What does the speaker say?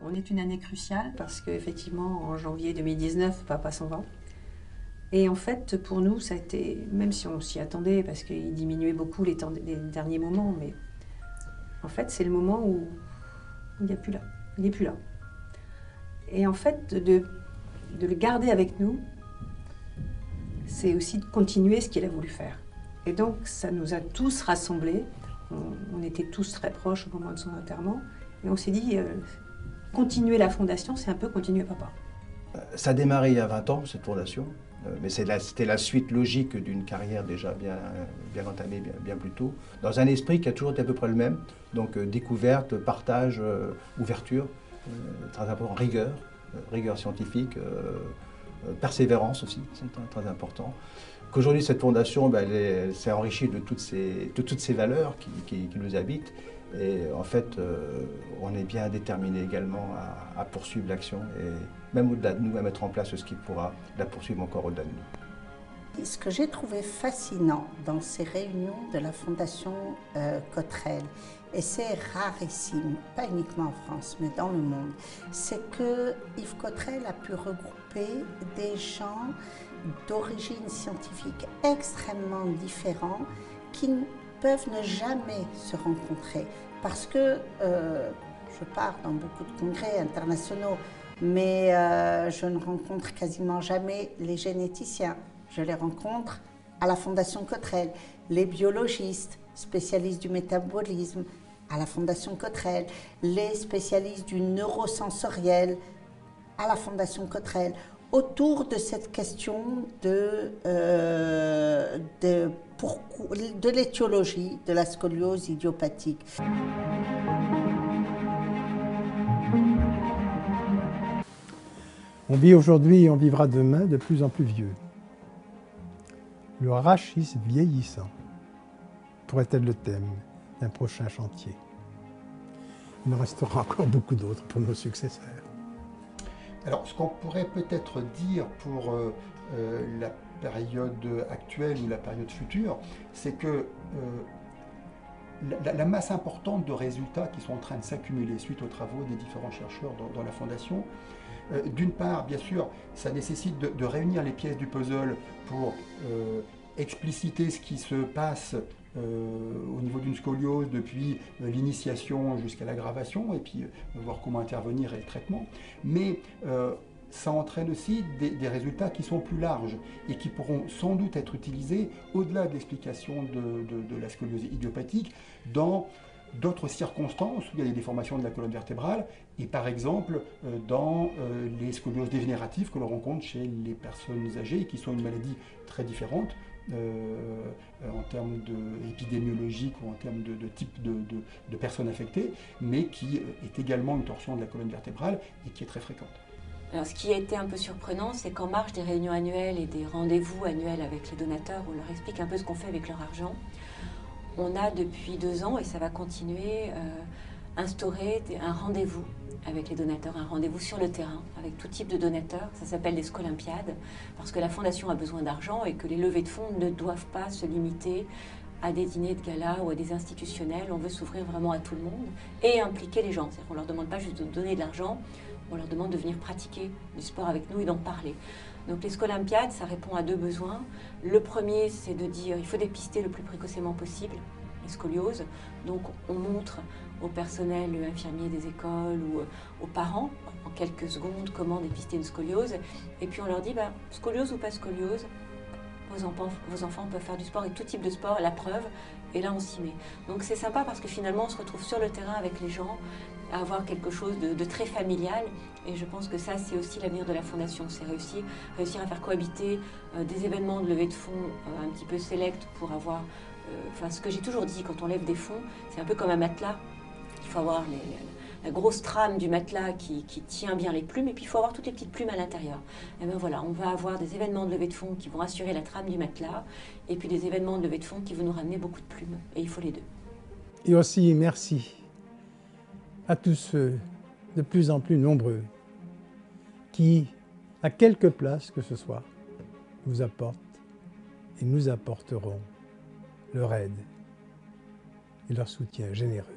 On est une année cruciale parce qu'effectivement, en janvier 2019, papa s'en va. Et en fait, pour nous, ça a été, même si on s'y attendait, parce qu'il diminuait beaucoup les derniers moments, mais en fait, c'est le moment où il n'est plus là. Il n'est plus là. Et en fait, de le garder avec nous, c'est aussi de continuer ce qu'il a voulu faire. Et donc, ça nous a tous rassemblés. On était tous très proches au moment de son enterrement. Et on s'est dit, continuer la fondation, c'est un peu continuer papa. Ça a démarré il y a 20 ans, cette fondation. Mais c'était la suite logique d'une carrière déjà bien entamée, bien plus tôt, dans un esprit qui a toujours été à peu près le même. Donc découverte, partage, ouverture, très important, rigueur scientifique, persévérance aussi, c'est très important. Qu'aujourd'hui cette fondation elle s'est enrichie de toutes ces valeurs qui nous habitent. Et en fait, on est bien déterminé également à poursuivre l'action et même au-delà de nous, à mettre en place ce qui pourra la poursuivre encore au-delà de nous. Ce que j'ai trouvé fascinant dans ces réunions de la Fondation Cotterell, et c'est rarissime, pas uniquement en France, mais dans le monde, c'est que Yves Cotterell a pu regrouper des gens d'origine scientifique extrêmement différents qui peuvent ne jamais se rencontrer parce que je pars dans beaucoup de congrès internationaux, mais je ne rencontre quasiment jamais les généticiens. Je les rencontre à la Fondation Cotterell, les biologistes, spécialistes du métabolisme, à la Fondation Cotterell, les spécialistes du neurosensoriel, à la Fondation Cotterell, autour de cette question de l'étiologie de la scoliose idiopathique. On vit aujourd'hui et on vivra demain de plus en plus vieux. Le rachis vieillissant pourrait être le thème d'un prochain chantier. Il en restera encore beaucoup d'autres pour nos successeurs. Alors, ce qu'on pourrait peut-être dire pour la période actuelle ou la période future, c'est que la masse importante de résultats qui sont en train de s'accumuler suite aux travaux des différents chercheurs dans la Fondation, d'une part, bien sûr, ça nécessite de réunir les pièces du puzzle pour expliciter ce qui se passe au niveau d'une scoliose depuis l'initiation jusqu'à l'aggravation et puis voir comment intervenir et le traitement. Mais ça entraîne aussi des résultats qui sont plus larges et qui pourront sans doute être utilisés au-delà de l'explication de la scoliose idiopathique dans d'autres circonstances où il y a des déformations de la colonne vertébrale et par exemple dans les scolioses dégénératives que l'on rencontre chez les personnes âgées et qui sont une maladie très différente en termes épidémiologiques ou en termes de type de personnes affectées, mais qui est également une torsion de la colonne vertébrale et qui est très fréquente. Alors, ce qui a été un peu surprenant, c'est qu'en marge des réunions annuelles et des rendez-vous annuels avec les donateurs, on leur explique un peu ce qu'on fait avec leur argent. On a depuis 2 ans, et ça va continuer, instauré un rendez-vous avec les donateurs, un rendez-vous sur le terrain avec tout type de donateurs. Ça s'appelle des Scolympiades, parce que la Fondation a besoin d'argent et que les levées de fonds ne doivent pas se limiter à des dîners de gala ou à des institutionnels. On veut s'ouvrir vraiment à tout le monde et impliquer les gens. C'est-à-dire qu'on ne leur demande pas juste de donner de l'argent, on leur demande de venir pratiquer du sport avec nous et d'en parler. Donc les Scolympiades, ça répond à 2 besoins. Le premier, c'est de dire qu'il faut dépister le plus précocement possible les scolioses. Donc on montre au personnel infirmier des écoles ou aux parents, en quelques secondes, comment dépister une scoliose. Et puis on leur dit, scoliose ou pas scoliose, vos enfants peuvent faire du sport et tout type de sport, la preuve, et là on s'y met. Donc c'est sympa parce que finalement on se retrouve sur le terrain avec les gens, à avoir quelque chose de très familial, et je pense que ça c'est aussi l'avenir de la Fondation, c'est réussir à faire cohabiter des événements de levée de fonds un petit peu sélects pour avoir, ce que j'ai toujours dit, quand on lève des fonds, c'est un peu comme un matelas, il faut avoir la grosse trame du matelas qui tient bien les plumes, et puis il faut avoir toutes les petites plumes à l'intérieur. Et bien voilà, on va avoir des événements de levée de fonds qui vont assurer la trame du matelas, et puis des événements de levée de fonds qui vont nous ramener beaucoup de plumes, et il faut les deux. Et aussi merci à tous ceux de plus en plus nombreux qui, à quelque place que ce soit, vous apportent et nous apporteront leur aide et leur soutien généreux.